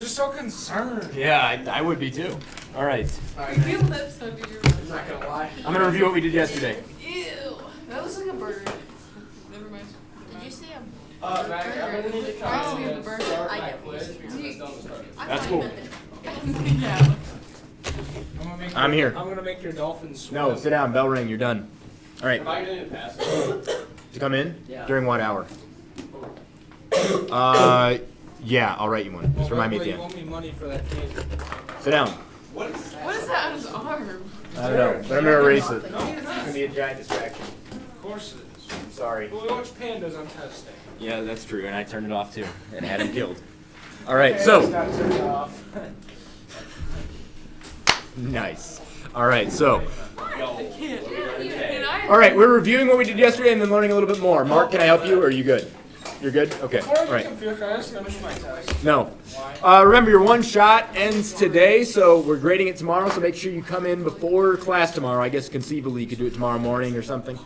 Just so concerned. Yeah, I would be too. All right. Your lips under your lips. I'm not gonna lie. I'm gonna review what we did yesterday. Ew. That looks like a bird. Never mind. Did you see him? Mac, I'm gonna need to Reminds me of the bird. start I my get quiz because I still haven't started. That's cool. Yeah. I'm here. I'm gonna make your dolphins swim. No, sit down. Bell ring. You're done. All right. Am I gonna pass it? To come in? Yeah. During what hour? Yeah, I'll write you one. Just remind me at the You end. owe me money for that cake. Sit down. What is that? What is that on his arm? I don't know, but I'm gonna erase it. It's gonna be a giant distraction. Of course it is. I'm sorry. Well, we watch pandas on testing. Yeah, that's true, and I turned it off too, and had him killed. All right, so. Got turned off. Nice. All right, so. I can't. And I All right, we're reviewing what we did yesterday and then learning a little bit more. Mark, can I help you, or are you good? You're good? Okay, Before I all get right. confused, can I just finish my test? No. Why? Remember, your one shot ends today, so we're grading it tomorrow, so make sure you come in before class tomorrow. I guess conceivably you could do it tomorrow morning or something.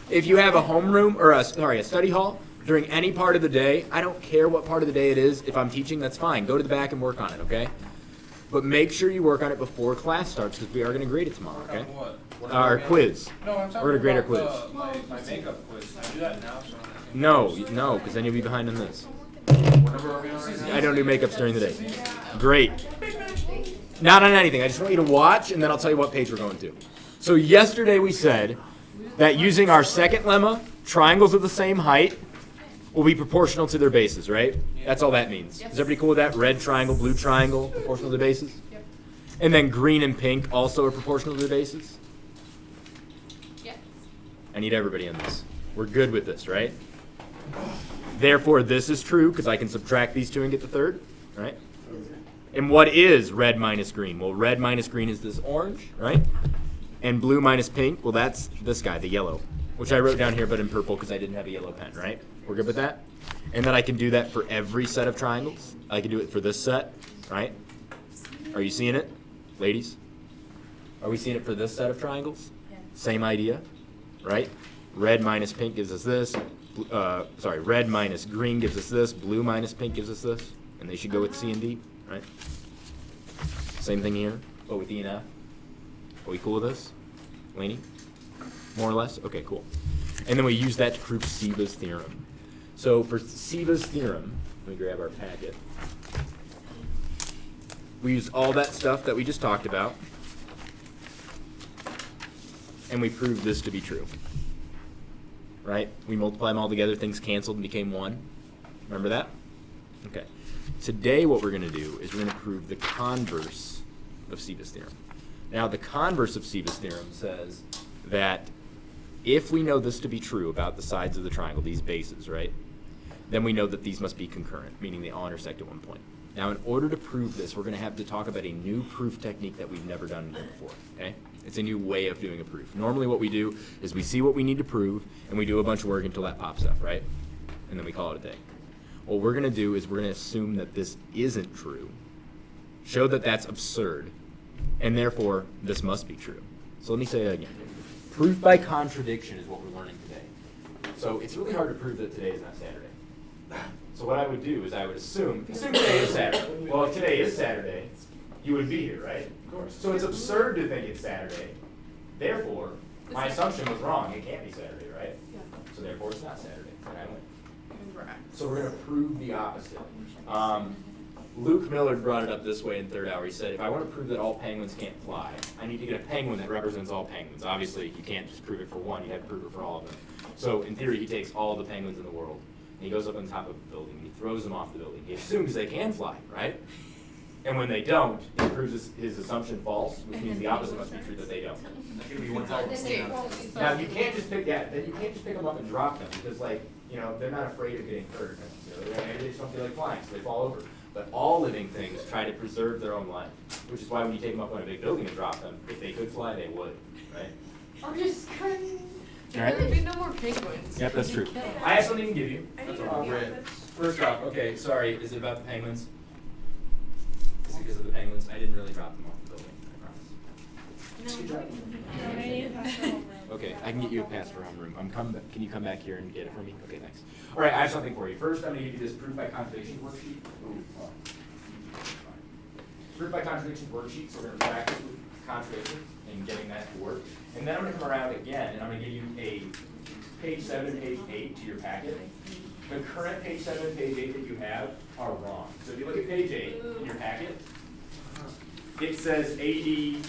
If you have a homeroom, or a study hall, during any part of the day, I don't care what part of the day it is. If I'm teaching, that's fine. Go to the back and work on it, okay? But make sure you work on it before class starts, because we are going to grade it tomorrow, okay? What? Our quiz. No, I'm talking We're gonna grade our about my makeup quiz. Can I do that now? No, because then you'll be behind on this. Whatever are we on right now? I don't do makeups during the day. Great. Not on anything. I just want you to watch, and then I'll tell you what page we're going to. So yesterday we said that using our second lemma, triangles of the same height will be proportional to their bases, right? That's all that means. Is everybody cool with that? Red triangle, blue triangle, proportional to the bases? Yep. And then green and pink also are proportional to the bases? Yes. I need everybody on this. We're good with this, right? Therefore, this is true because I can subtract these two and get the third, right? And what is red minus green? Well, red minus green is this orange, right? And blue minus pink, well, that's this guy, the yellow, which I wrote down here but in purple because I didn't have a yellow pen, right? We're good with that? And then I can do that for every set of triangles. I can do it for this set, right? Are you seeing it, ladies? Are we seeing it for this set of triangles? Yeah. Same idea, right? Red minus pink gives us this. Red minus green gives us this. Blue minus pink gives us this. And they should go with C and D, right? Same thing here, but with E and F. Are we cool with this? Lainey? More or less? Okay, cool. And then we use that to prove Sivas Theorem. So for Sivas Theorem, let me grab our packet. We use all that stuff that we just talked about. And we prove this to be true. Right? We multiply them all together, things canceled and became one. Remember that? Okay. Today what we're going to do is we're going to prove the converse of Sivas Theorem. Now the converse of Sivas Theorem says that if we know this to be true about the sides of the triangle, these bases, right, then we know that these must be concurrent, meaning they all intersect at one point. Now in order to prove this, we're going to have to talk about a new proof technique that we've never done before, okay? It's a new way of doing a proof. Normally what we do is we see what we need to prove, and we do a bunch of work until that pops up, right? And then we call it a day. What we're going to do is we're going to assume that this isn't true, show that that's absurd, and therefore this must be true. So let me say that again. Proof by contradiction is what we're learning today. So it's really hard to prove that today is not Saturday. So what I would do is I would assume today is Saturday. Well, if today is Saturday, you would be here, right? Of course. So it's absurd to think it's Saturday. Therefore, my assumption was wrong. It can't be Saturday, right? Yeah. So therefore, it's not Saturday. And I win. Correct. So we're going to prove the opposite. Luke Miller brought it up this way in third hour. He said, if I want to prove that all penguins can't fly, I need to get a penguin that represents all penguins. Obviously, you can't just prove it for one. You have to prove it for all of them. So in theory, he takes all the penguins in the world, and he goes up on top of a building, and he throws them off the building. He assumes they can fly, right? And when they don't, he proves his assumption false, which means the opposite must be true, that they don't. Now you can't just pick them up and drop them because, like, you know, they're not afraid of getting hurt necessarily. Maybe they just don't feel like flying, so they fall over. But all living things try to preserve their own life, which is why when you take them up on a big building and drop them, if they could fly, they would, right? I'm just kidding. Right. There would be no more penguins. Yep, that's true. Kill them. I have something to give you. That's all. First off, okay, sorry, is it about the penguins? Is it because of the penguins? I didn't really drop them off the building, I promise. Okay, I can get you a pass for homeroom. Can you come back here and get it for me? Okay, thanks. All right, I have something for you. First, I'm going to give you this proof by contradiction worksheet. Ooh, oh. proof by contradiction worksheet, so we're going to practice with contradiction and getting that to work. And then I'm going to come around again, and I'm going to give you a page 7 and page 8 to your packet. The current page 7 and page 8 that you have are wrong. So if you look at page 8 in your packet, it says AD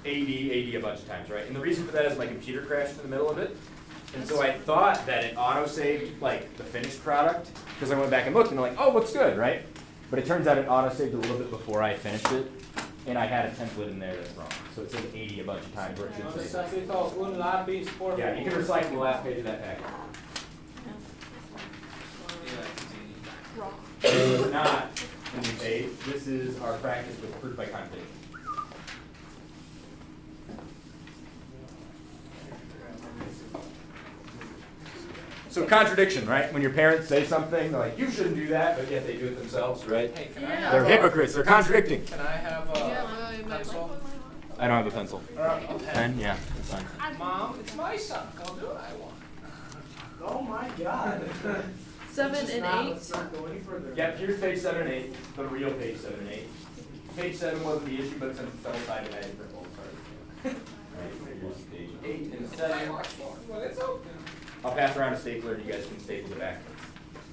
a bunch of times, right? And the reason for that is my computer crashed in the middle of it. And so I thought that it auto-saved like the finished product, because I went back and looked and I'm like, oh, looks good, right? But it turns out it auto-saved a little bit before I finished it, and I had a template in there that's wrong. So it says 80 a bunch of times where it should say. Yeah, you can recycle the last page of that packet. This is not in the page. This is our practice with proof by contradiction. So contradiction, right? When your parents say something, they're like, you shouldn't do that, but yet they do it themselves, right? Hey, can I Yeah. have They're hypocrites. They're contradicting. Can I have a pencil? I don't have a pencil. Or a pen? Pen? Yeah, that's fine. Mom, it's my sock. I'll do what I want. Oh my God. 7 Let's and not- 8. Let's not go any further. Yep, here's page 7 and 8, the real page 7 and 8. Page 7 wasn't the issue, but since it's double-sided, I had to print both sides. Right, here's page 8 and 7. Well, it's open. I'll pass around a stapler and you guys can staple the back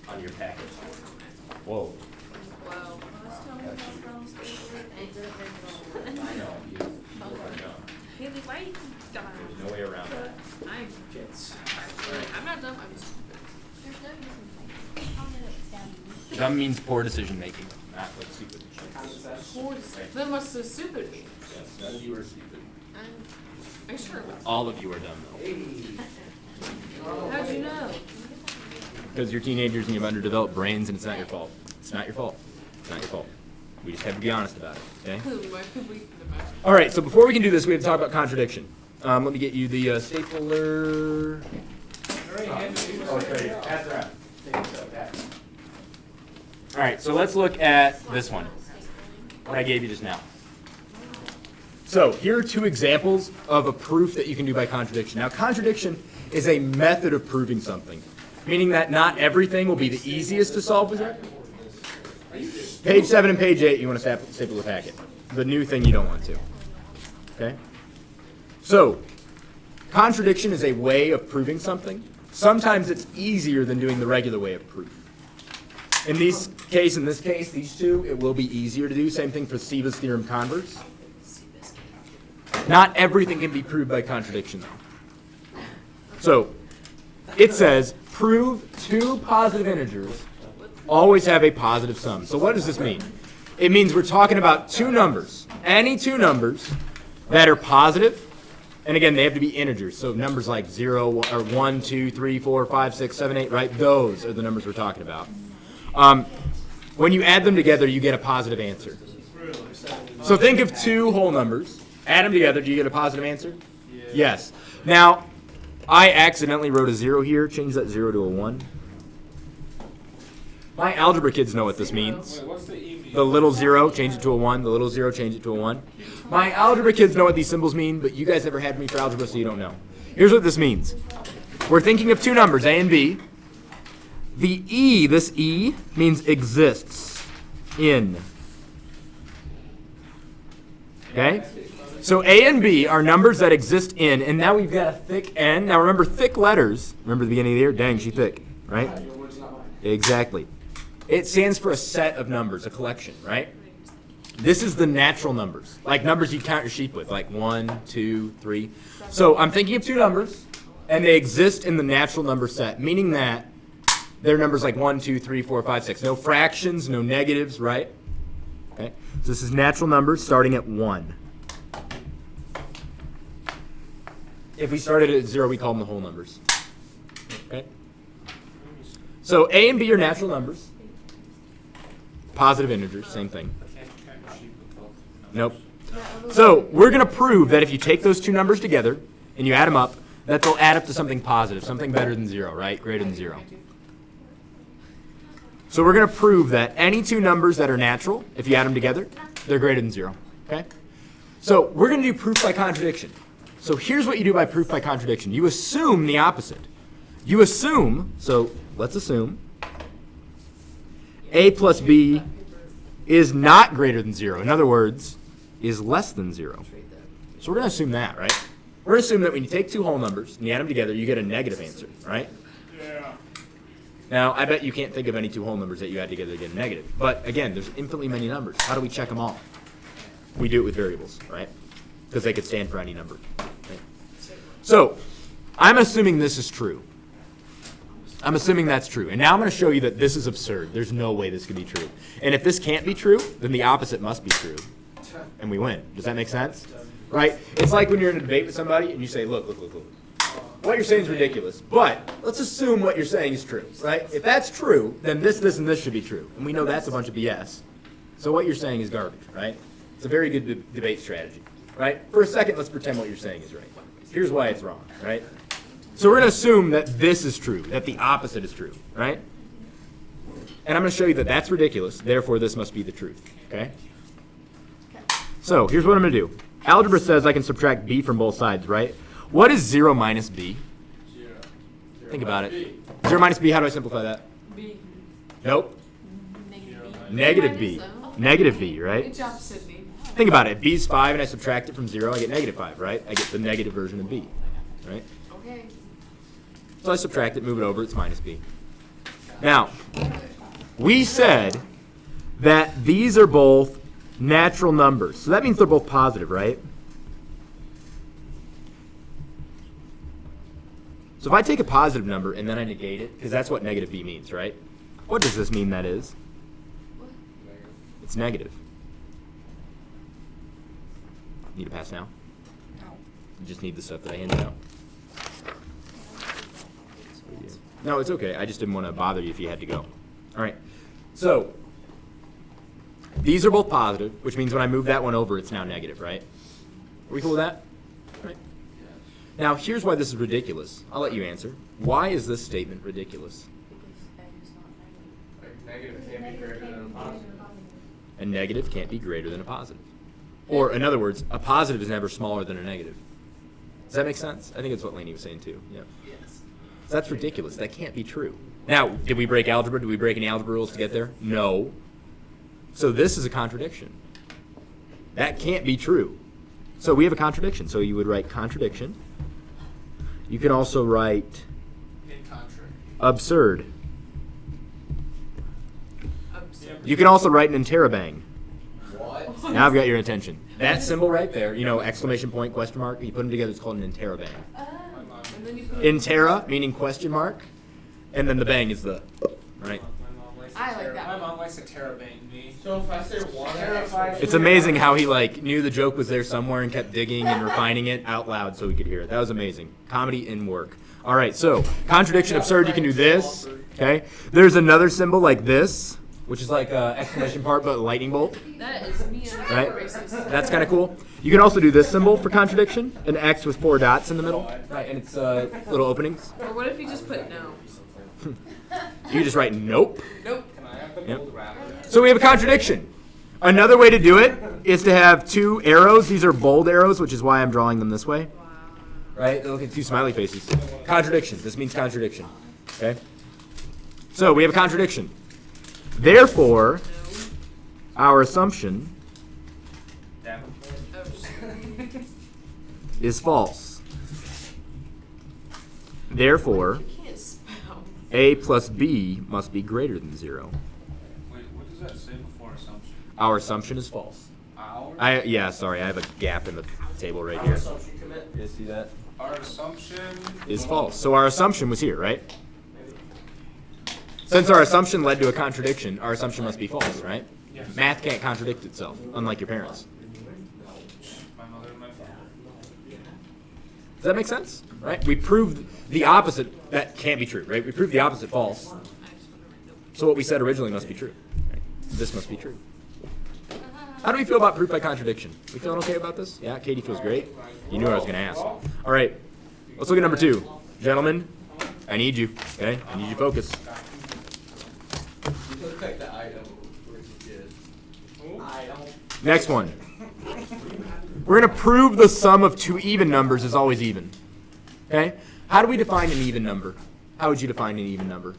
onto your package. Whoa. Wow. I know. You are dumb. Haley, why are you dumb? There's no way around that. I'm I'm not dumb, I'm stupid. Dumb means poor decision making, not like stupid. Then what's so stupid mean? Yes, none of you are stupid. I'm sure it was. All of you are dumb though. How'd you know? Because you're teenagers and you have underdeveloped brains and it's not your fault. It's not your fault. It's not your fault. We just have to be honest about it, okay? Why could we? All right, so before we can do this, we have to talk about contradiction. Let me get you the stapler. Oh, it's right here. Pass it around. All right, so let's look at this one, what I gave you just now. So here are two examples of a proof that you can do by contradiction. Now, contradiction is a method of proving something, meaning that not everything will be the easiest to solve with it. Page 7 and page 8, you want to staple the packet. The new thing you don't want to. Okay? So, contradiction is a way of proving something. Sometimes it's easier than doing the regular way of proof. In this case, these two, it will be easier to do. Same thing for Sivas Theorem converse. Not everything can be proved by contradiction, though. So, it says, prove two positive integers always have a positive sum. So what does this mean? It means we're talking about two numbers, any two numbers that are positive, and again, they have to be integers. So numbers like 0, or 1, 2, 3, 4, 5, 6, 7, 8, right? Those are the numbers we're talking about. When you add them together, you get a positive answer. So think of two whole numbers. Add them together, do you get a positive answer? Yes. Now, I accidentally wrote a 0 here. Change that 0 to a 1. My algebra kids know what this means. Wait, what's the E mean? The little 0, change it to a 1. The little 0, change it to a 1. My algebra kids know what these symbols mean, but you guys never had me for algebra, so you don't know. Here's what this means. We're thinking of two numbers, A and B. The E, this E, means exists in. Okay? So A and B are numbers that exist in, and now we've got a thick N. Now remember, thick letters, remember the beginning of the year? Dang, she thick, right? Exactly. It stands for a set of numbers, a collection, right? This is the natural numbers, like numbers you count your sheep with, like 1, 2, 3. So I'm thinking of two numbers, and they exist in the natural number set, meaning that they're numbers like 1, 2, 3, 4, 5, 6. No fractions, no negatives, right? Okay. So this is natural numbers starting at 1. If we started at 0, we call them the whole numbers. Okay. So A and B are natural numbers. Positive integers, same thing. Nope. So we're going to prove that if you take those two numbers together and you add them up, that they'll add up to something positive, something better than 0, right? Greater than 0. So we're going to prove that any two numbers that are natural, if you add them together, they're greater than 0. Okay? So we're going to do proof by contradiction. So here's what you do by proof by contradiction. You assume the opposite. You assume, so let's assume A plus B is not greater than 0. In other words, is less than 0. So we're going to assume that, right? We're going to assume that when you take two whole numbers and you add them together, you get a negative answer, right? Yeah. Now, I bet you can't think of any two whole numbers that you add together to get a negative. But again, there's infinitely many numbers. How do we check them all? We do it with variables, right? Because they could stand for any number. Right? So, I'm assuming this is true. I'm assuming that's true. And now I'm going to show you that this is absurd. There's no way this could be true. And if this can't be true, then the opposite must be true. And we win. Does that make sense? Right? It's like when you're in a debate with somebody and you say, look. What you're saying is ridiculous. But let's assume what you're saying is true. Right? If that's true, then this, and this should be true. And we know that's a bunch of BS. So what you're saying is garbage. Right? It's a very good debate strategy. Right? For a second, let's pretend what you're saying is right. Here's why it's wrong. Right? So we're going to assume that this is true, that the opposite is true, right? And I'm going to show you that that's ridiculous, therefore this must be the truth, okay? So here's what I'm going to do. Algebra says I can subtract b from both sides, right? What is 0 minus b? 0. Think about it. 0 minus b, how do I simplify that? B. Nope. Negative Negative b. Minus, Negative b, right? Good job, Sydney. Think about it. b's 5 and I subtract it from 0, I get negative 5, right? I get the negative version of b, right? Okay. So I subtract it, move it over, it's minus b. Now, we said that these are both natural numbers. So that means they're both positive, right? So if I take a positive number and then I negate it, because that's what negative b means, right? What does this mean that is? It's negative. Need a pass now? You just need the stuff that I handed out. No, it's okay. I just didn't want to bother you if you had to go. All right. So these are both positive, which means when I move that one over, it's now negative, right? Are we cool with that? Right. Now, here's why this is ridiculous. I'll let you answer. Why is this statement ridiculous? Like negative can't be greater than a positive. A negative can't be greater than a positive. Or, in other words, a positive is never smaller than a negative. Does that make sense? I think it's what Lainey was saying, too. Yeah. Yes. So that's ridiculous. That can't be true. Now, did we break algebra? Did we break any algebra rules to get there? No. So this is a contradiction. That can't be true. So we have a contradiction. So you would write contradiction. You can also write In contrary. absurd. Absurd. You can also write an interrobang. What? Now I've got your attention. That symbol right there, you know, exclamation point, question mark, you put them together, it's called an interrobang. And then you put Intera, meaning question mark, and then the bang is the, right? I like that My one. mom likes to terabang me. So if I say one, Terrifies It's amazing how he like knew the joke was there somewhere and kept digging and refining it out loud so we could hear it. That was amazing. Comedy in work. All right, so contradiction, absurd, you can do this, okay? There's another symbol like this, which is like exclamation part but a lightning bolt, That is me and right? racist. That's kind of cool. You can also do this symbol for contradiction, an X with 4 dots in the middle, right? And it's little openings. Or what if you just put no? You just write nope. Nope. Can I have the Yep. gold wrapper? So we have a contradiction. Another way to do it is to have 2 arrows. These are bold arrows, which is why I'm drawing them this way. Wow. Right? They look at 2 smiley faces. Contradiction. This means contradiction. Okay? So we have a contradiction. Therefore, our assumption Damn Oh, shit. is false. Therefore, You can't spell. a plus b must be greater than 0. Wait, what does that say before assumption? Our assumption is false. Our? Yeah, sorry, I have a gap in the table right here. assumption commit. You see that? Our assumption Is false. So our assumption was here, right? Since our assumption led to a contradiction, our assumption must be false, right? Yes. Math can't contradict itself, unlike your parents. My mother and my father. Does that make sense? Right? We proved the opposite. That can't be true, right? We proved the opposite false. I just want to write nope. So what we said originally must be true. Right? This must be true. How do we feel about proof by contradiction? We feeling okay about this? Yeah, Katie feels great. You knew what I was going to ask. All right, let's look at number 2. Gentlemen, I need you, okay? I need you to focus. You look like the item where you did. Next one. We're going to prove the sum of 2 even numbers is always even. Okay? How do we define an even number? How would you define an even number?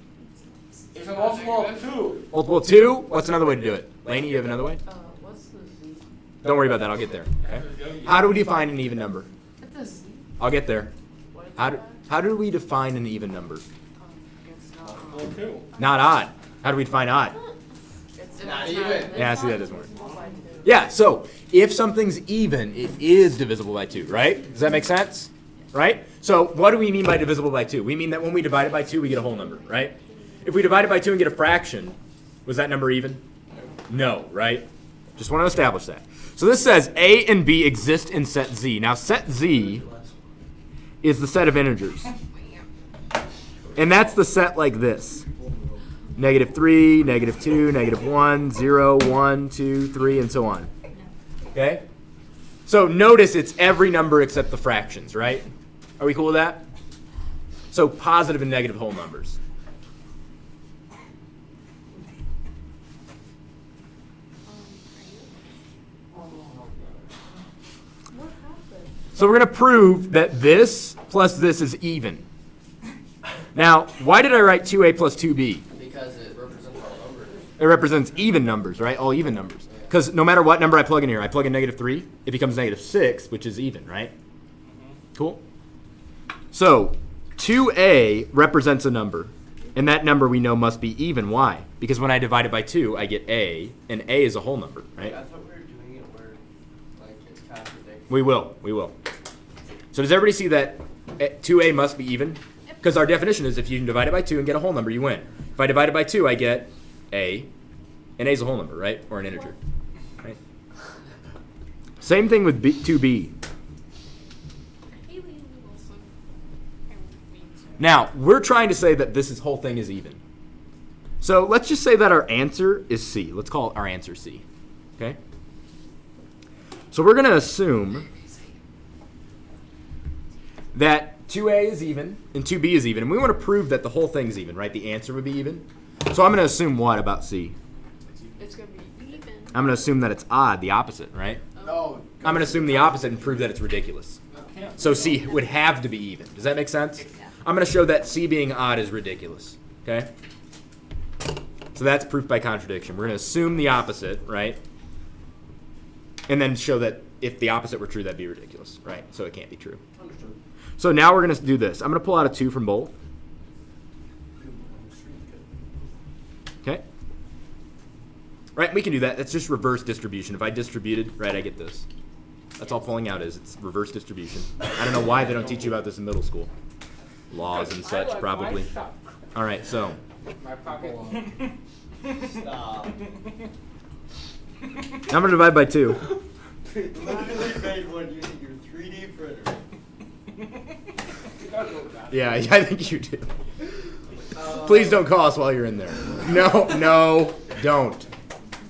It's a multiple of 2. Multiple of 2? What's another way to do it? Laney, you have another way? What's the Z? Don't worry about that. I'll get there. Okay. How do we define an even number? It's a Z. I'll get there. What is How do we define an even number? It's not. Well, cool. Not odd. How do we define odd? It's not it's even. it's Yeah, I see not that doesn't work. divisible by 2. Yeah, so if something's even, it is divisible by 2, right? Does that make sense? Right? So what do we mean by divisible by 2? We mean that when we divide it by 2, we get a whole number, right? If we divide it by 2 and get a fraction, was that number even? No, right? Just want to establish that. So this says A and B exist in set Z. Now set Z is the set of integers. And that's the set like this. -3, -2, -1, 0, 1, 2, 3, and so on. Okay? So notice it's every number except the fractions, right? Are we cool with that? So positive and negative whole numbers. What happened? So we're going to prove that this plus this is even. Now, why did I write 2a plus 2b? Because it represents all numbers. It represents even numbers, right? All even numbers. Because no matter what number I plug in here, I plug in -3, it becomes -6, which is even, right? Cool? So 2a represents a number, and that number we know must be even. Why? Because when I divide it by 2, I get a, and a is a whole number, right? I thought we were doing it where, like, it's contradicting. We will. So does everybody see that 2a must be even? Because our definition is if you can divide it by 2 and get a whole number, you win. If I divide it by 2, I get a, and a is a whole number, right? Or an integer, right? Same thing with 2b. Now, we're trying to say that this whole thing is even. So let's just say that our answer is C. Let's call our answer C, okay? So we're going to assume that 2a is even and 2b is even. And we want to prove that the whole thing's even, right? The answer would be even. So I'm going to assume what about C? It's going to be even. I'm going to assume that it's odd, the opposite, right? No. I'm going to assume the opposite and prove that it's ridiculous. So C would have to be even. Does that make sense? I'm going to show that C being odd is ridiculous, okay? So that's proof by contradiction. We're going to assume the opposite, right? And then show that if the opposite were true, that'd be ridiculous, right? So it can't be true. Understood. So now we're going to do this. I'm going to pull out a 2 from both. Okay? Right, we can do that. That's just reverse distribution. If I distributed, right, I get this. That's all pulling out is. It's reverse distribution. I don't know why they don't teach you about this in middle school. Laws and such, probably. All right, so. My pocket. Stop. I'm going to divide by 2. Literally made one using your 3D printer. Yeah, I think you do. Please don't call us while you're in there. No, don't.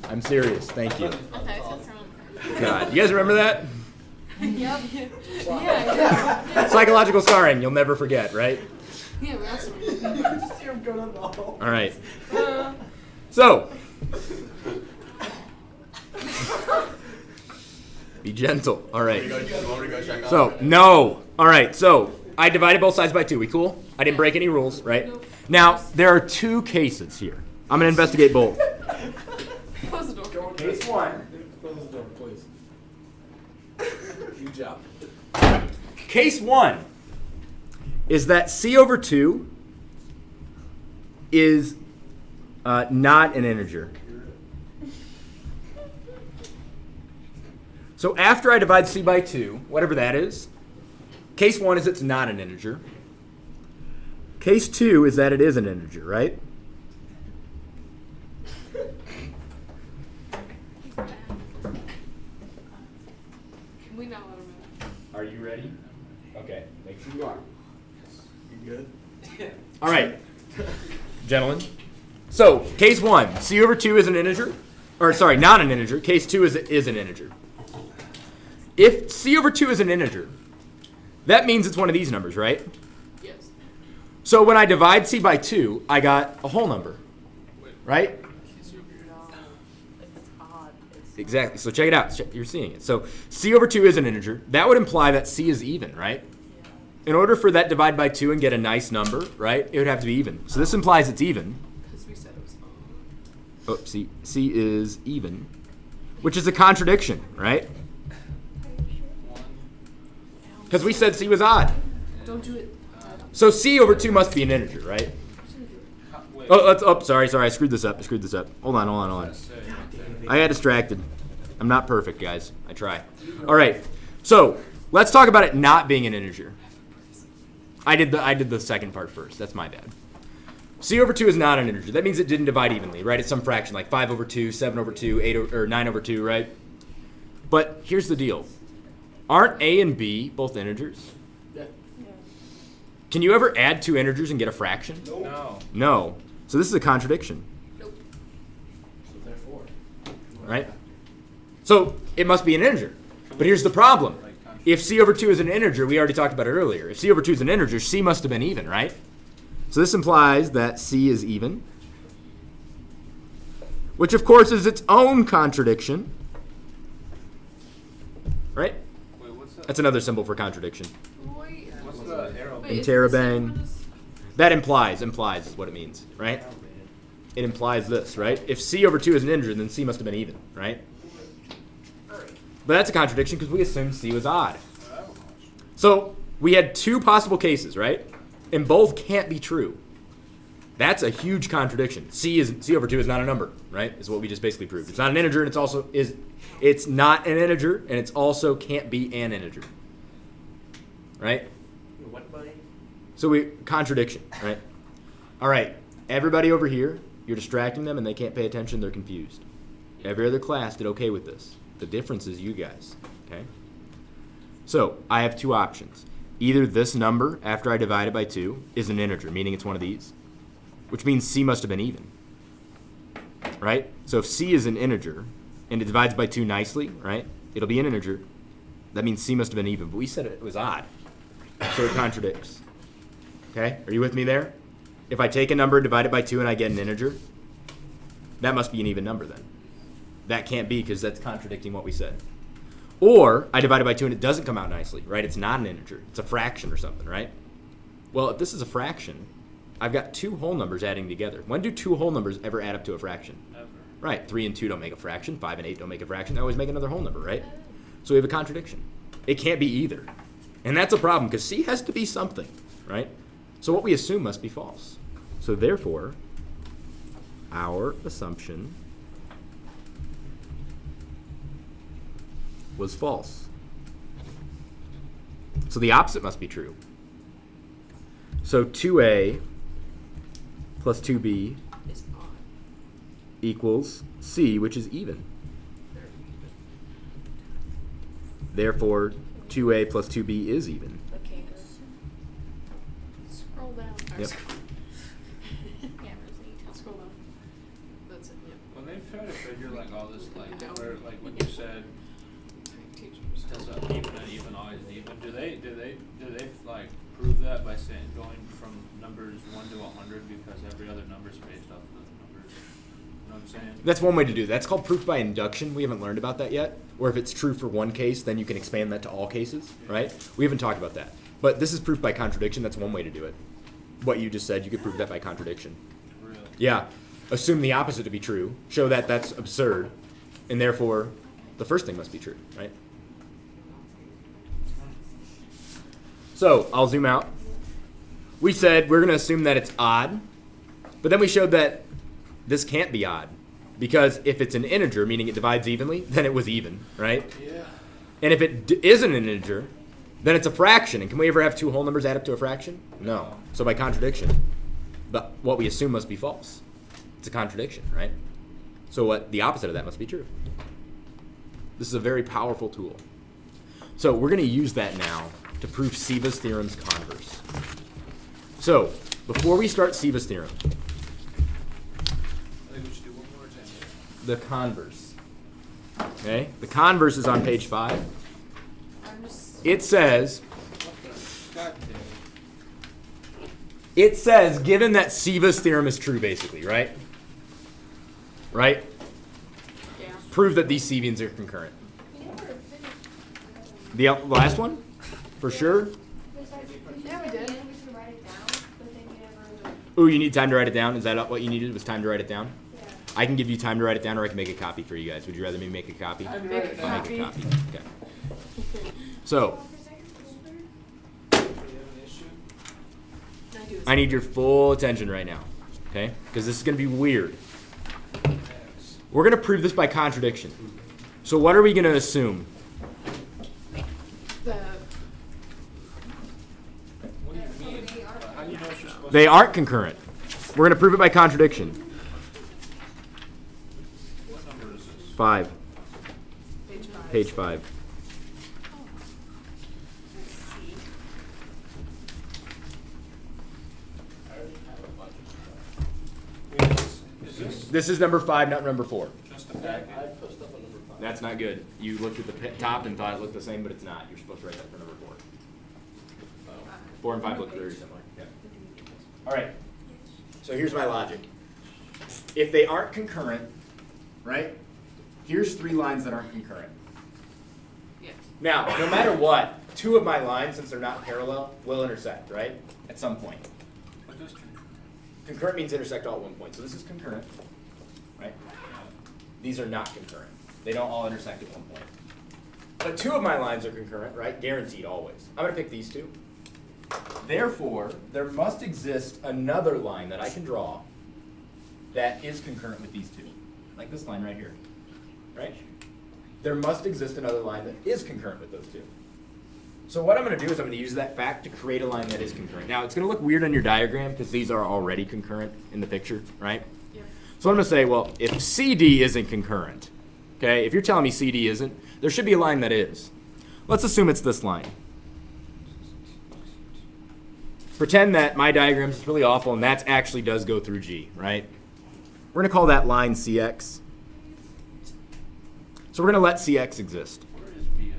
I'm serious. Thank you. I thought it was wrong. God, you guys remember that? Yep. Yeah. Psychological scarring, you'll never forget, right? Yeah, we also. You're gonna know. All right. So, be gentle. All right. So, no. All right. So, I divided both sides by 2. We cool? I didn't break any rules, right? Nope. Now, there are 2 cases here. I'm going to investigate both. Close the door. Case 1. Close the door, please. Good job. Case 1 is that C over 2 is not an integer. So after I divide C by 2, whatever that is, case 1 is it's not an integer. Case 2 is that it is an integer, right? Can we not let him in? Are you ready? Okay, make sure you are. You good? All right, gentlemen. So, case 1, C over 2 is an integer. Or, sorry, not an integer. Case 2 is an integer. If C over 2 is an integer, that means it's one of these numbers, right? Yes. So when I divide C by 2, I got a whole number, right? No. If it's odd, it's. Exactly. So check it out. You're seeing it. So C over 2 is an integer. That would imply that C is even, right? Yeah. In order for that divide by 2 and get a nice number, right, it would have to be even. So this implies it's even. Because we said it was odd. Oh, C is even, which is a contradiction, right? Because we said C was odd. Don't do it. So C over 2 must be an integer, right? Wait. Oh, sorry, I screwed this up. Hold on. What's that say? I got distracted. I'm not perfect, guys. I try. All right. So let's talk about it not being an integer. I did the second part first. That's my bad. C over 2 is not an integer. That means it didn't divide evenly, right? It's some fraction like 5 over 2, 7 over 2, 8 or 9 over 2, right? But here's the deal. Aren't A and B both integers? Can you ever add two integers and get a fraction? No. No. So this is a contradiction. Nope. So therefore. Right? So it must be an integer. But here's the problem. If C over 2 is an integer, we already talked about it earlier. If C over 2 is an integer, C must have been even, right? So this implies that C is even, which of course is its own contradiction. Right? Wait, what's that? That's another symbol for contradiction. Wait. What's the arrow? Wait, is it the same Interrobang. one as- That implies is what it means, right? It implies this, right? If C over 2 is an integer, then C must have been even, right? But that's a contradiction because we assumed C was odd. So we had two possible cases, right? And both can't be true. That's a huge contradiction. C over 2 is not a number, right? Is what we just basically proved. It's not an integer, and it's not an integer, and it's also can't be an integer, right? What buddy? So contradiction, right? All right, everybody over here, you're distracting them, and they can't pay attention. They're confused. Every other class did okay with this. The difference is you guys, okay? So I have two options. Either this number, after I divide it by 2, is an integer, meaning it's one of these, which means C must have been even, right? So if C is an integer, and it divides by 2 nicely, right? It'll be an integer. That means C must have been even, but we said it was odd, so it contradicts. Okay, are you with me there? If I take a number, divide it by 2, and I get an integer, that must be an even number then. That can't be because that's contradicting what we said. Or I divide it by 2 and it doesn't come out nicely, right? It's not an integer. It's a fraction or something, right? Well, if this is a fraction, I've got two whole numbers adding together. When do two whole numbers ever add up to a fraction? Never. Right, 3 and 2 don't make a fraction. 5 and 8 don't make a fraction. They always make another whole number, right? So we have a contradiction. It can't be either. And that's a problem because C has to be something, right? So what we assume must be false. So therefore, our assumption was false. So the opposite must be true. So 2A plus 2B It's odd. equals C, which is even. Therefore, 2A plus 2B is even. Okay. Scroll down. Yep. Scroll down. That's it. Yep. When they try to figure like all this, like where, like when you said does an even always an even? Do they like prove that by saying going from numbers 1 to 100 because every other number is based off of those numbers? You know what I'm saying? That's one way to do it. That's called proof by induction. We haven't learned about that yet. Or if it's true for one case, then you can expand that to all cases, right? We haven't talked about that. But this is proof by contradiction. That's one way to do it. What you just said, you could prove that by contradiction. Really? Yeah. Assume the opposite to be true. Show that that's absurd. And therefore, the first thing must be true, right? So I'll zoom out. We said we're going to assume that it's odd. But then we showed that this can't be odd. Because if it's an integer, meaning it divides evenly, then it was even, right? Yeah. And if it isn't an integer, then it's a fraction. And can we ever have two whole numbers add up to a fraction? No. So by contradiction, what we assume must be false. It's a contradiction, right? So what the opposite of that must be true. This is a very powerful tool. So we're going to use that now to prove Sivas Theorem's converse. So before we start Sivas Theorem, I think we should do one more example. the converse. Okay? The converse is on page 5. I'm just. It says, God damn. It says, given that Sivas theorem is true, basically, right? Right? Yeah. Prove that these Sevians are concurrent. The last one? For sure? Yeah, we did. Ooh, you need time to write it down? Is that what you needed, was time to write it down? I can give you time to write it down, or I can make a copy for you guys. Would you rather me make a copy? I'd Make write a it I'll down. make a Copy. copy. Okay. So, Do you have an issue? I do. I need your full attention right now, okay? Because this is going to be weird. Yes. We're going to prove this by contradiction. So what are we going to assume? The What do you mean? How do you know what you're supposed They to aren't concurrent. We're going to prove it by contradiction. What number is this? 5, page 5. page 5. Wait, is this This is number 5, not number 4. just a packet? That's not good. You looked at the top and thought it looked the same, but it's not. You're supposed to write that for number 4. 4 and 5 look very similar. Yeah. All right. So here's my logic. If they aren't concurrent, right? Here's 3 lines that aren't concurrent. Yes. Now, no matter what, 2 of my lines, since they're not parallel, will intersect, right? At some point. What does concurrent? Concurrent means intersect all at one point. So this is concurrent, right? These are not concurrent. They don't all intersect at one point. But 2 of my lines are concurrent, right? Guaranteed always. I'm going to pick these 2. Therefore, there must exist another line that I can draw that is concurrent with these 2. Like this line right here, right? There must exist another line that is concurrent with those 2. So what I'm going to do is I'm going to use that fact to create a line that is concurrent. Now, it's going to look weird on your diagram because these are already concurrent in the picture, right? Yep. So I'm going to say, well, if CD isn't concurrent, okay, if you're telling me CD isn't, there should be a line that is. Let's assume it's this line. Pretend that my diagram is really awful and that actually does go through G, right? We're going to call that line CX. So we're going to let CX exist. Where is B?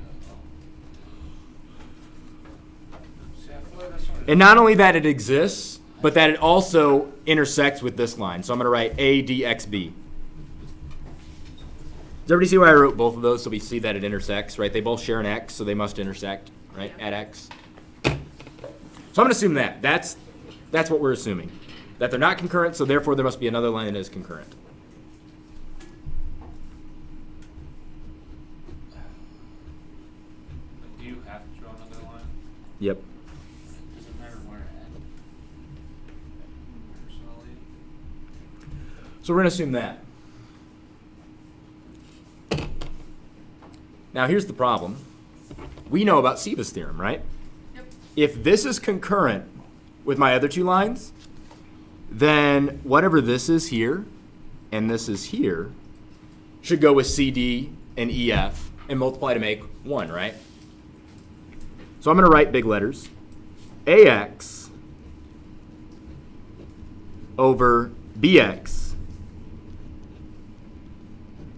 See, I feel like that's what it And not only that it exists, but that it also intersects with this line. So I'm going to write ADXB. Does everybody see why I wrote both of those? So we see that it intersects, right? They both share an X, so they must intersect, right, Yeah. at X. So I'm going to assume that. That's what we're assuming. That they're not concurrent, so therefore there must be another line that is concurrent. Do you have to draw another line? Yep. Does it matter where at? Personally? So we're going to assume that. Now here's the problem. We know about Sivas Theorem, right? Yep. If this is concurrent with my other 2 lines, then whatever this is here and this is here should go with CD and EF and multiply to make 1, right? So I'm going to write big letters. AX over BX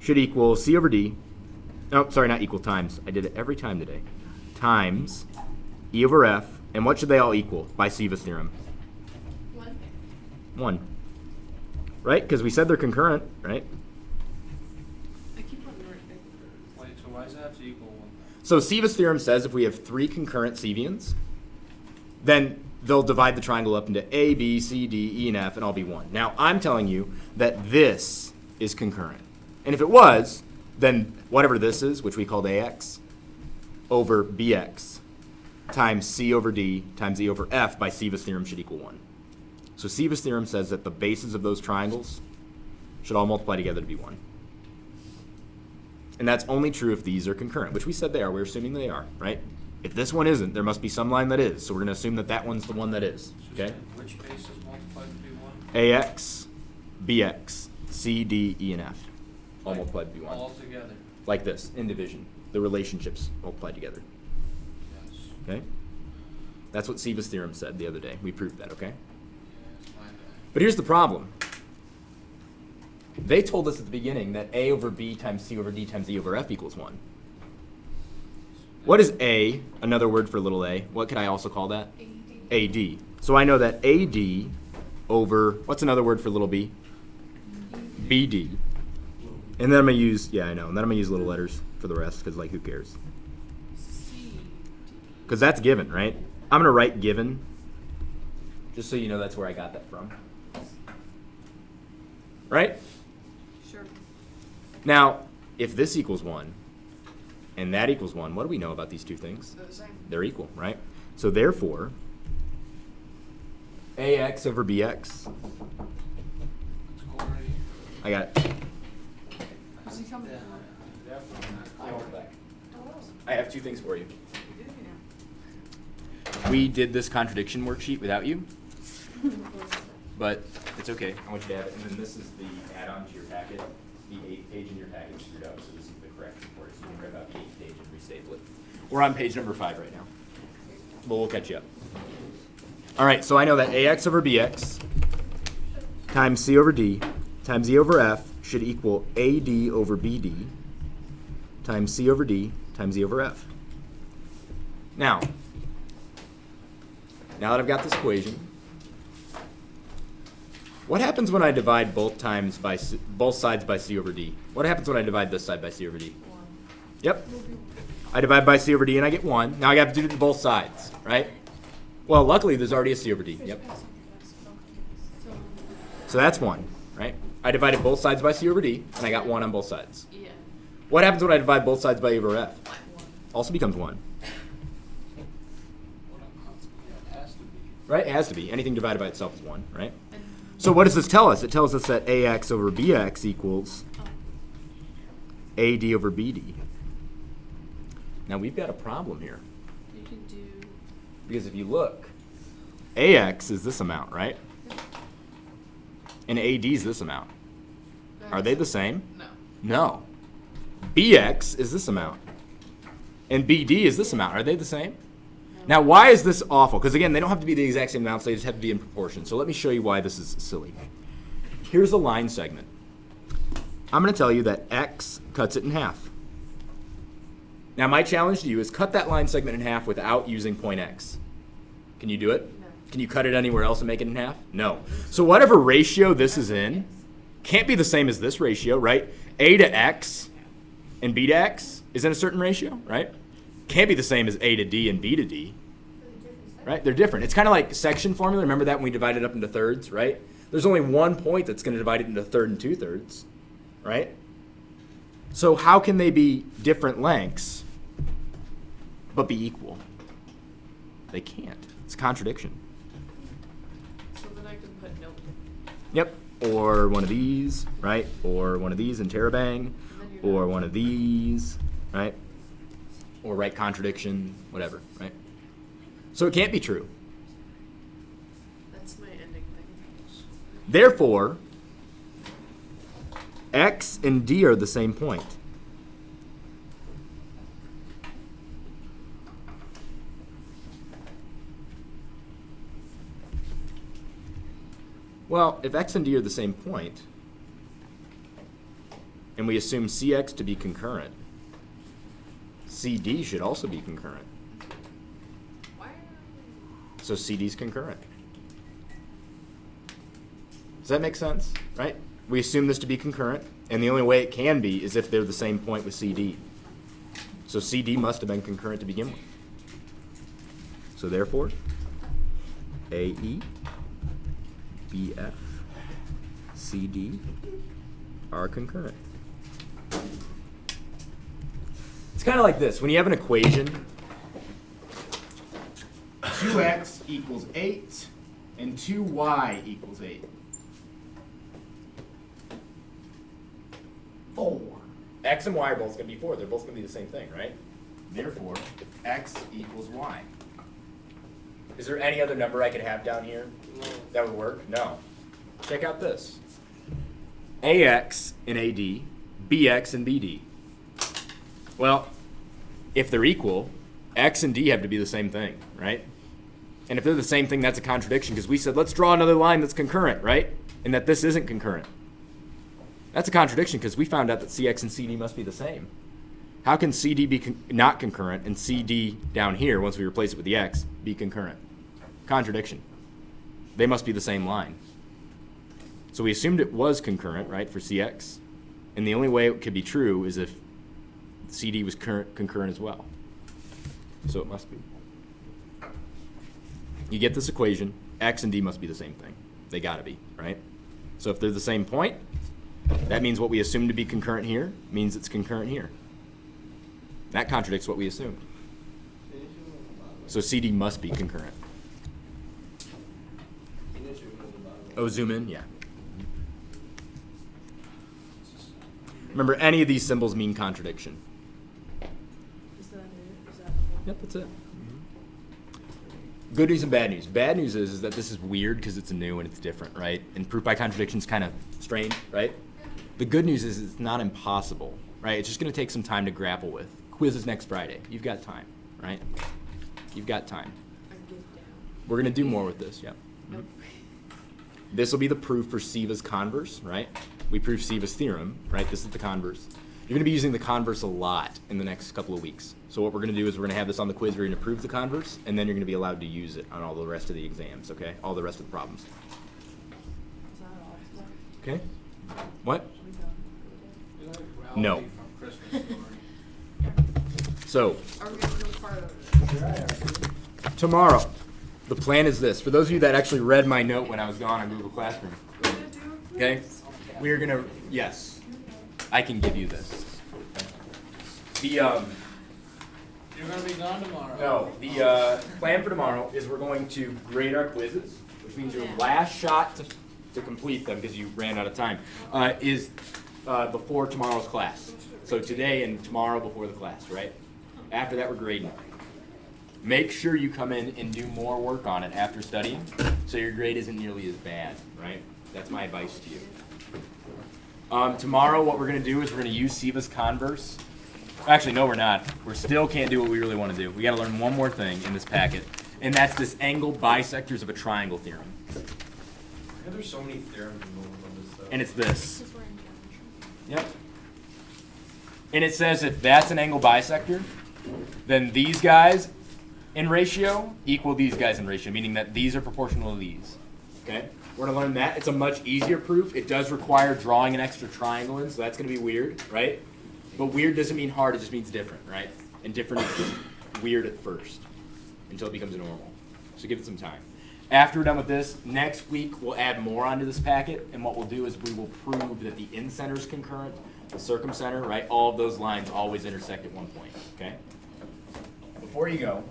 should equal C over D. No, sorry, not equal, times. I did it every time today. Times E over F. And what should they all equal by Sivas Theorem? 1. 1. Right? Because we said they're concurrent, right? I keep on the right thing. Wait, so why does it have to equal 1? So Sivas Theorem says if we have 3 concurrent Sevians, then they'll divide the triangle up into A, B, C, D, E, and F, and all be 1. Now, I'm telling you that this is concurrent. And if it was, then whatever this is, which we called AX, over BX times C over D times E over F by Sivas Theorem should equal 1. So Sivas Theorem says that the bases of those triangles should all multiply together to be 1. And that's only true if these are concurrent, which we said they are. We're assuming they are, right? If this one isn't, there must be some line that is. So we're going to assume that that one's the one that is, okay? Which bases multiplied to be 1? AX, BX, C, D, E, and F. All multiplied to be 1. All together. Like this, in division. The relationships multiplied together, Yes. okay? That's what Sivas Theorem said the other day. We proved that, okay? Yes, my bad. But here's the problem. They told us at the beginning that A over B times C over D times E over F equals 1. What is A, another word for little a? What could I also call that? AD. So I know that AD over, what's another word for little b? BD. And then I'm going to use, yeah, I know. And then I'm going to use little letters for the rest because, like, who cares? Because that's given, right? I'm going to write given just so you know that's where I got that from. Right? Now, if this equals 1 and that equals 1, what do we know about these two things? They're the same. They're equal, right? So therefore, AX over BX, Let's go already. I got it. Who's he coming for? I have two things for you. We do, We did this contradiction worksheet without you, but it's okay. I want you to have it. And then this is the add-on to your packet. The 8th page in your packet is screwed up, so this is the correction for it. So you can rip out the 8th page and restaple it. We're on page number 5 right now. But we'll catch you up. All right, so I know that AX over BX times C over D times E over F should equal AD over BD times C over D times E over F. Now that I've got this equation, what happens when I divide both sides by C over D? What happens when I divide this side by C over D? 1. Yep. I divide by C over D and I get 1. Now I have to do it to both sides, right? Well, luckily there's already a C over D. Yep. So that's 1, right? I divided both sides by C over D and I got 1 on both sides. Yeah. What happens when I divide both sides by E over F? 1. Also becomes 1. It has to be. Right? It has to be. Anything divided by itself is 1, right? And So what does this tell us? It tells us that AX over BX equals AD over BD. Now we've got a problem here. you can do. Because if you look, AX is this amount, right? And AD is this amount. Are they the same? No. No. BX is this amount. And BD is this amount. Are they the same? No. Now, why is this awful? Because again, they don't have to be the exact same amounts. They just have to be in proportion. So let me show you why this is silly. Here's a line segment. I'm going to tell you that X cuts it in half. Now, my challenge to you is cut that line segment in half without using point X. Can you do it? No. Can you cut it anywhere else and make it in half? No. So whatever ratio this is in can't be the same as this ratio, right? A to X and B to X is in a certain ratio, right? Can't be the same as A to D and B to D, right? They're different. It's kind of like section formula. Remember that when we divide it up into thirds, right? There's only one point that's going to divide it into 1/3 and 2/3, right? So how can they be different lengths but be equal? They can't. It's a contradiction. So then I can put nope. Yep. Or one of these, right? Or one of these in Terabang. Or one of these, right? Or write contradiction, whatever, right? So it can't be true. That's my ending thing. Therefore, X and D are the same point. Well, if X and D are the same point, and we assume CX to be concurrent, CD should also be concurrent. Wow. So CD is concurrent. Does that make sense? Right? We assume this to be concurrent, and the only way it can be is if they're the same point with CD. So CD must have been concurrent to begin with. So therefore, AE, BF, CD are concurrent. It's kind of like this. When you have an equation, 2x equals 8 and 2y equals 8. 4. X and y are both going to be 4. They're both going to be the same thing, right? Therefore, x equals y. Is there any other number I could have down here that would work? No. Check out this. AX and AD, BX and BD. Well, if they're equal, X and D have to be the same thing, right? And if they're the same thing, that's a contradiction because we said, let's draw another line that's concurrent, right? And that this isn't concurrent. That's a contradiction because we found out that CX and CD must be the same. How can CD be not concurrent and CD down here, once we replace it with the X, be concurrent? Contradiction. They must be the same line. So we assumed it was concurrent, right, for CX. And the only way it could be true is if CD was concurrent as well. So it must be. You get this equation, X and D must be the same thing. They gotta be, right? So if they're the same point, That means what we assumed to be concurrent here means it's concurrent here. That contradicts what we assumed. So CD must be concurrent. Oh, zoom in? Yeah. Remember, any of these symbols mean contradiction. Is that it? Is that the whole? Yep, that's it. Good news and bad news. Bad news is that this is weird because it's new and it's different, right? And proof by contradiction is kind of strange, right? The good news is it's not impossible, right? It's just going to take some time to grapple with. Quiz is next Friday. You've got time, right? You've got time. I give down. We're going to do more with this, yep. Nope. This will be the proof for Siva's converse, right? We prove Sivas Theorem, right? This is the converse. You're going to be using the converse a lot in the next couple of weeks. So what we're going to do is we're going to have this on the quiz. We're going to prove the converse, and then you're going to be allowed to use it on all the rest of the exams, okay? All the rest of the problems. Is that all? Okay? What? Are we done for the day? No. Ralphie from Christmas Story. So, Are we gonna go farther? tomorrow, the plan is this. For those of you that actually read my note when I was gone on Google Classroom, We're gonna do a okay? quiz? We are going to, yes, I can give you this. The, You're gonna be gone tomorrow. No, the plan for tomorrow is we're going to grade our quizzes, which means your last shot to complete them, because you ran out of time, is before tomorrow's class. So today and tomorrow before the class, right? After that, we're grading. Make sure you come in and do more work on it after studying, so your grade isn't nearly as bad, right? That's my advice to you. Tomorrow, what we're going to do is we're going to use Siva's converse. Actually, no, we're not. We still can't do what we really want to do. We got to learn one more thing in this packet, and that's this angle bisectors of a triangle theorem. Why are there so many theorems involved on this stuff? And it's this. Because we're in geometry. Yep. And it says if that's an angle bisector, then these guys in ratio equal these guys in ratio, meaning that these are proportional to these. Okay? We're going to learn that. It's a much easier proof. It does require drawing an extra triangle in, so that's going to be weird, right? But weird doesn't mean hard, it just means different, right? And different is just weird at first until it becomes normal. So give it some time. After we're done with this, next week we'll add more onto this packet, and what we'll do is we will prove that the in-center is concurrent, the circumcenter, right? All of those lines always intersect at one point, okay? Before you go,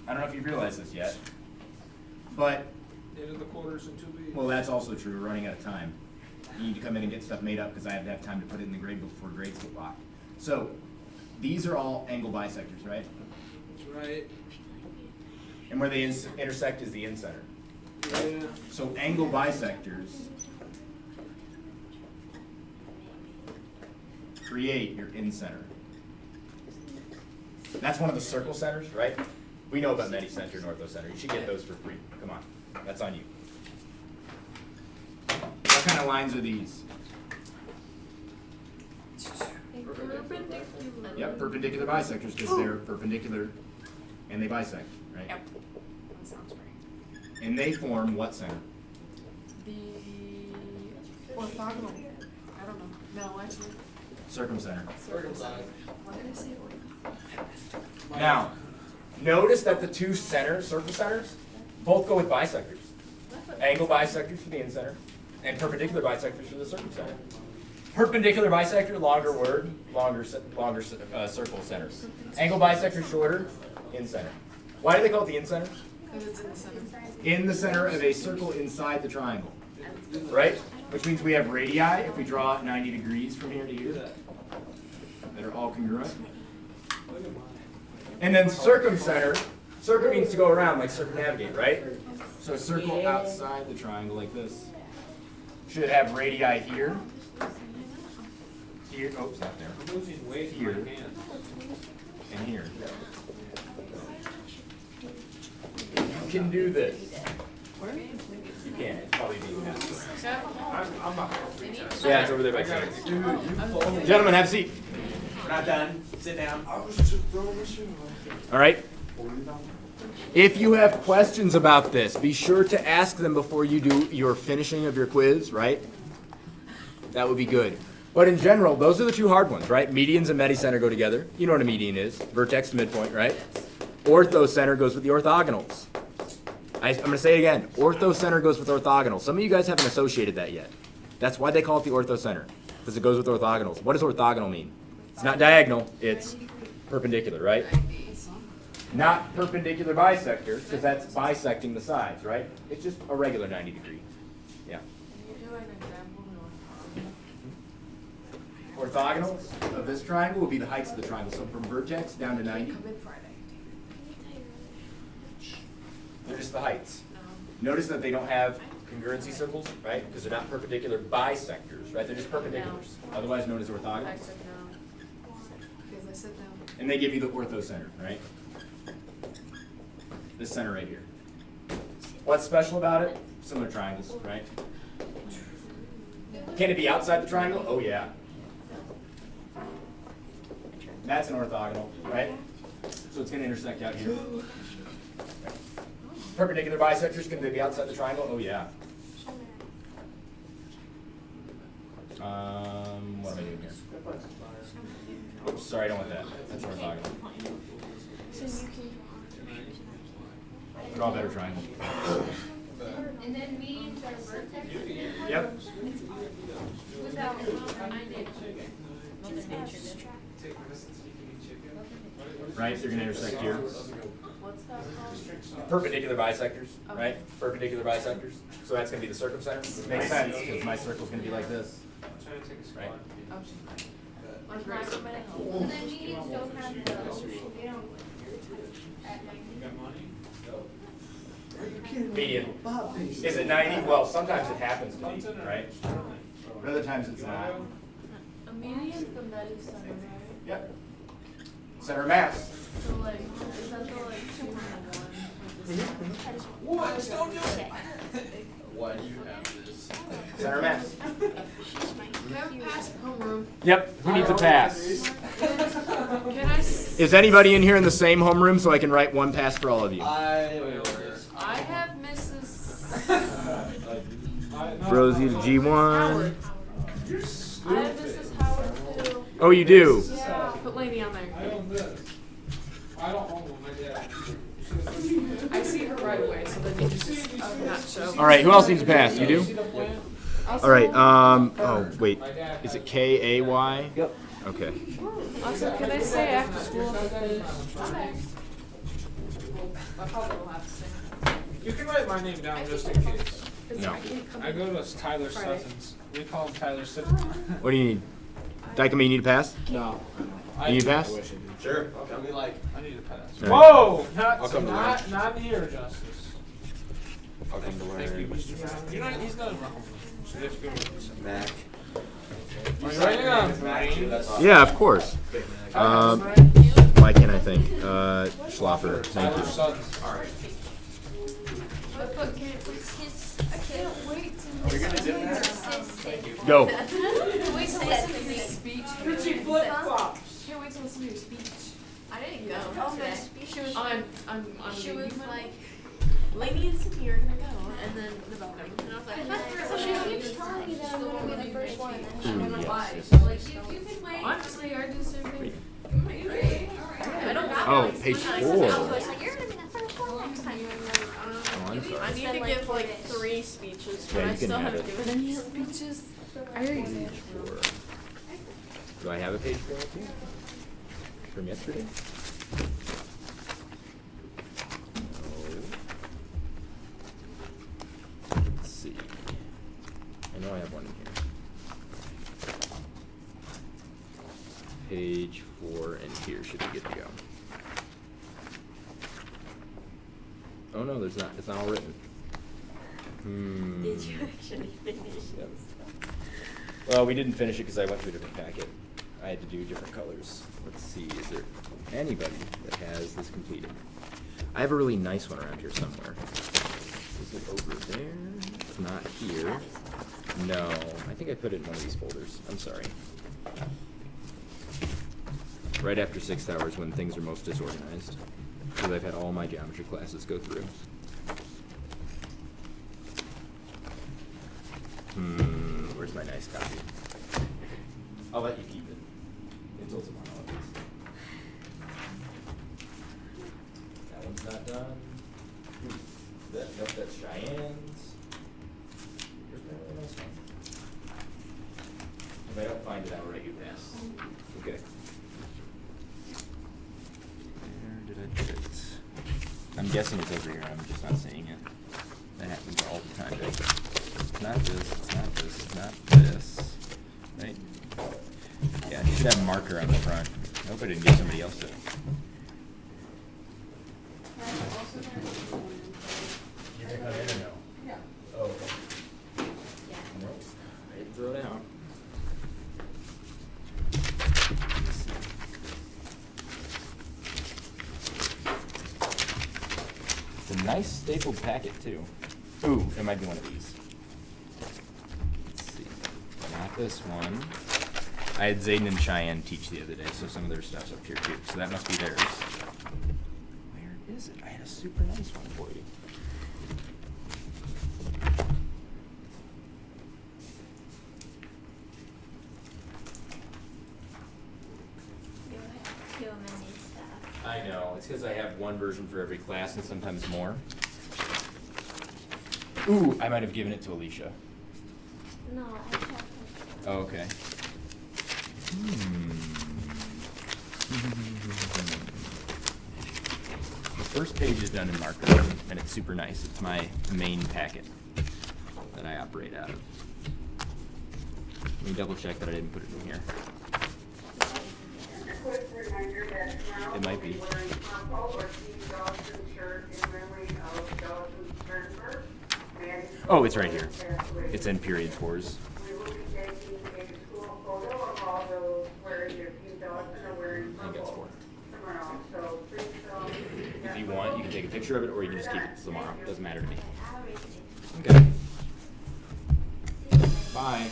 I don't know if you've realized this yet, but, Into the quarters and 2B. well, that's also true. We're running out of time. You need to come in and get stuff made up because I have to have time to put it in the grade book before grades get locked. So, these are all angle bisectors, right? That's right. And where they intersect is the in-center. Yeah. So angle bisectors create your in-center. That's one of the circle centers, right? We know about medi-center and ortho-center. You should get those for free. Come on, that's on you. What kind of lines are these? Perpendicular. Yep, perpendicular bisectors because they're perpendicular and they bisect, right? Yep. That sounds right. And they form what center? The orthogonal. I don't know. No, actually. Circumcenter. Circumcised. Why did I say orthogonal? Now, notice that the two circle centers, both go with bisectors. Angle bisectors for the in-center, and perpendicular bisectors for the circumcenter. Perpendicular bisector, longer word, longer circle centers. Angle bisector, shorter, in-center. Why do they call it the in-center? Because it's in the center. In the center of a circle inside the triangle, right? Which means we have radii, if we draw it 90 degrees from here to here, that are all congruent. And then circumcenter, circle means to go around, like circumnavigate, right? So circle outside the triangle like this. Should have radii here. Here, oops, not there. I'm losing weight in my hand. And here. You can do this. You can, it's probably being passed. I'm not. Yeah, it's over there by Gentlemen, have a seat. We're not done. Sit down. I was just throwing the shoe. All right. If you have questions about this, be sure to ask them before you do your finishing of your quiz, right? That would be good. But in general, those are the two hard ones, right? Medians and medi-center go together. You know what a median is. Vertex to midpoint, right? Ortho-center goes with the orthogonals. I'm going to say it again. Ortho-center goes with orthogonals. Some of you guys haven't associated that yet. That's why they call it the orthocenter, because it goes with orthogonals. What does orthogonal mean? It's not diagonal, it's perpendicular, right? Not perpendicular bisectors, because that's bisecting the sides, right? It's just a regular 90 degree. Yeah. Can you do an example in Orthogonals of this triangle will be the heights of the triangle. So from vertex down to 90, Come in Friday. they're just the heights. Notice that they don't have congruency circles, right? Because they're not perpendicular bisectors, right? They're just perpendiculars, otherwise known as I orthogonals. sit down. Because I sit down. And they give you the orthocenter, right? This center right here. What's special about it? Similar triangles, right? Can it be outside the triangle? Oh yeah. That's an orthogonal, right? So it's going to intersect out here. Perpendicular bisectors, can they be outside the triangle? Oh yeah. What am I doing here? Oops, sorry, I don't want that. That's orthogonal. Draw a better triangle. And then medians are vertex? Yep. Without, Right, they're going to intersect here. What's that called? Perpendicular bisectors, right? Perpendicular bisectors. So that's going to be the circumcenter. Makes sense, because my circle's going to be like this. Right? Like right. and then medians don't have the, they don't, at 90. Median. Is it 90? Well, sometimes it happens to be, right? But other times it's not. A median's the meta center, right? Yep. Center of mass. So like, is that the like 2 and 1? What? Don't do it. Why do you have this? Center of mass. Can I pass homeroom? Yep. Who needs a pass? Can I? Is anybody in here in the same homeroom so I can write one pass for all of you? I have Mrs. Rosie to G1. Howard. I have Mrs. Howard too. Oh, you do? Yeah. Put Lainey on there. I don't own one, my dad. I see her right away, so then you just not show. All right. Who else needs a pass? You do? Also, All right. Oh, wait. Is it K-A-Y? Yep. Okay. Also, can I say after school finish? My father will have to say. You can write my name down just in case. No. I go to Tyler Friday. Sutton's. We call him Tyler Sutton. What do you need? Dykema, you need a pass? No. You need a pass? Sure. Tell me like. I need a pass. All right. Whoa! I'll come to Not here, Justice. I'll come to Thank you, learn. Mr. Brown. You're not, he's not around. So you have to go with Mac. Are you writing down? Yeah, of course. Why can't I think? Schloffer. Thank Tyler you. Sutton. I can't wait to You're gonna do that? Go. wait to listen to your speech. Pitchy flip-flops. Can't wait to listen to your speech. I didn't go. Oh, my she was On she the was human- like, Lainey and Sydney are gonna go, and then the Belgium. And I was like, So she keeps telling me that I'm gonna be the first one, and then she Ooh, never yes. lies. She's like, you can wait. Honestly, I just Wait. I don't got Oh, like, page when I 4. was like, you're gonna be the first one next time. Oh, I'm sorry. I need to give like 3 speeches, but Yeah, you I can still have haven't it. given any. speeches. I already did. Do I have a page 4 too? From yesterday? No. Let's see. I know I have one in here. Page 4 and here should be good to go. Oh no, there's not. It's not all written. Did you actually finish? Yep. Well, we didn't finish it because I went to a different packet. I had to do different colors. Let's see, is there anybody that has this completed? I have a really nice one around here somewhere. Is it over there? It's not here. No, I think I put it in one of these folders. I'm sorry. Right after 6 hours when things are most disorganized. Because I've had all my geometry classes go through. Where's my nice copy? I'll let you keep it until tomorrow. That one's not done. Nope, that's Cheyenne's. Here's my really nice one. guessing it's over here. I'm just not seeing it. That happens all the time. Right? It's not this. It's not this. It's not this. Right? Yeah, you should have a marker on the front. I hope I didn't give somebody else it. You can come in or no? Yeah. Oh, okay. Nope. I didn't throw it out. It's a nice stapled packet too. Ooh, it might be one of these. Let's see. Not this one. I had Zayden and Cheyenne teach the other day, so some of their stuff's up here too. So that must be theirs. Where is it? I had a super nice one for you. You have too many stuff. I know. It's because I have one version for every class and sometimes more. Ooh, I might have given it to Alicia. No, I have. Oh, okay. The first page is done in marker, and it's super nice. It's my main packet that I operate out of. Let me double check that I didn't put it in here. Quick reminder that tomorrow It might be. we'll wearing purple or Steve Dawson shirt in memory of Dawson Sternberg. Oh, it's right here. It's in period 4s. We will be taking a school photo of all those wearing their Steve Dawson or wearing I think it's 4. purple tomorrow. So please If you want, you can take a picture of it, or you can just keep it till tomorrow. Doesn't matter to me. I already did. Okay. Bye.